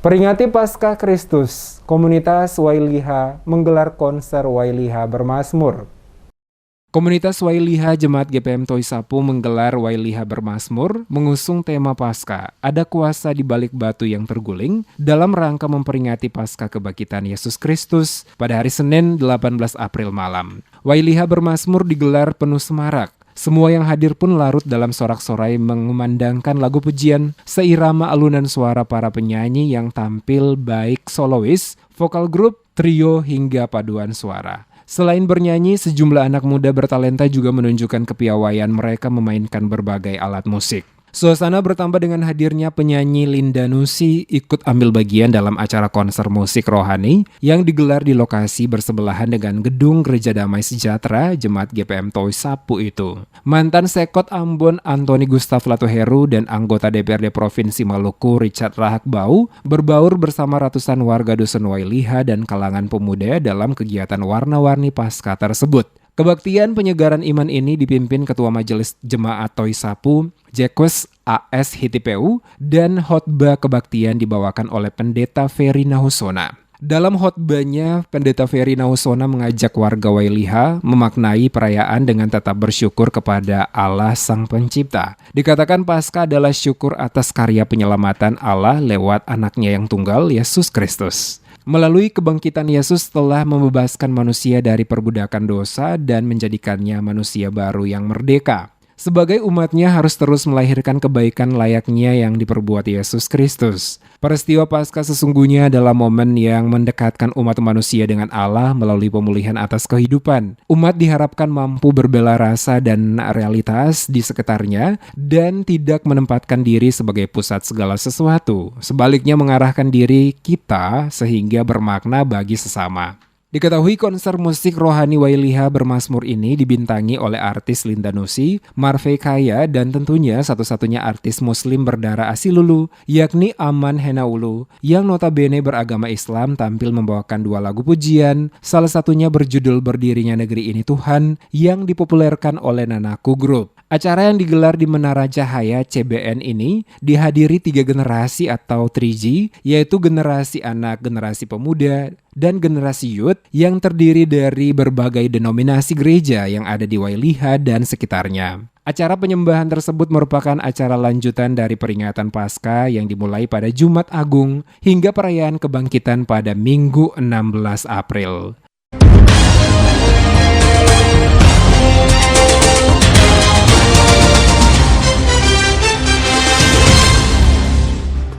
Peringati Paskah Kristus, komunitas Wailiha menggelar konser Wailiha Bermazmur. Komunitas Wailiha Jemaat GPM Toi Sapu menggelar Wailiha Bermazmur mengusung tema Paskah, ada kuasa di balik batu yang terguling, dalam rangka memperingati Paskah kebangkitan Yesus Kristus pada hari Senin 18 April malam. Wailiha Bermazmur digelar penuh semarak. Semua yang hadir pun larut dalam sorak-sorai mengumandangkan lagu pujian seirama alunan suara para penyanyi yang tampil baik solois, vokal grup, trio hingga paduan suara. Selain bernyanyi, sejumlah anak muda bertalenta juga menunjukkan kepiawaian mereka memainkan berbagai alat musik. Suasana bertambah dengan hadirnya penyanyi Linda Nusi ikut ambil bagian dalam acara konser musik rohani yang digelar di lokasi bersebelahan dengan gedung Gereja Damai Sejahtera Jemaat GPM Toi Sapu itu. Mantan Sekot Ambon Antoni Gustaf Latoheru dan anggota DPRD Provinsi Maluku Richard Rahakbau berbaur bersama ratusan warga Dusun Wailiha dan kalangan pemuda dalam kegiatan warna-warni Paskah tersebut. Kebaktian penyegaran iman ini dipimpin Ketua Majelis Jemaat Toi Sapu, Jekus AS HTPU, dan khotbah kebaktian dibawakan oleh Pendeta Ferry Nahusona. Dalam khotbahnya, Pendeta Ferry Nahusona mengajak warga Wailiha memaknai perayaan dengan tetap bersyukur kepada Allah Sang Pencipta. Dikatakan Paskah adalah syukur atas karya penyelamatan Allah lewat anaknya yang tunggal, Yesus Kristus. Melalui kebangkitan Yesus telah membebaskan manusia dari perbudakan dosa dan menjadikannya manusia baru yang merdeka. Sebagai umatnya harus terus melahirkan kebaikan layaknya yang diperbuat Yesus Kristus. Peristiwa Paskah sesungguhnya adalah momen yang mendekatkan umat manusia dengan Allah melalui pemulihan atas kehidupan. Umat diharapkan mampu berbela rasa dan realitas di sekitarnya dan tidak menempatkan diri sebagai pusat segala sesuatu. Sebaliknya mengarahkan diri kita sehingga bermakna bagi sesama. Diketahui konser musik rohani Wailiha Bermazmur ini dibintangi oleh artis Linda Nusi, Marve Kaya, dan tentunya satu-satunya artis muslim berdarah Asilulu, yakni Aman Henaulu, yang notabene beragama Islam tampil membawakan dua lagu pujian, salah satunya berjudul Berdirinya Negeri Ini Tuhan, yang dipopulerkan oleh Nanaku Group. Acara yang digelar di Menara Cahaya CBN ini dihadiri 3 generasi atau 3G, yaitu generasi anak, generasi pemuda, dan generasi youth yang terdiri dari berbagai denominasi gereja yang ada di Wailiha dan sekitarnya. Acara penyembahan tersebut merupakan acara lanjutan dari peringatan Paskah yang dimulai pada Jumat Agung hingga perayaan kebangkitan pada Minggu 16 April.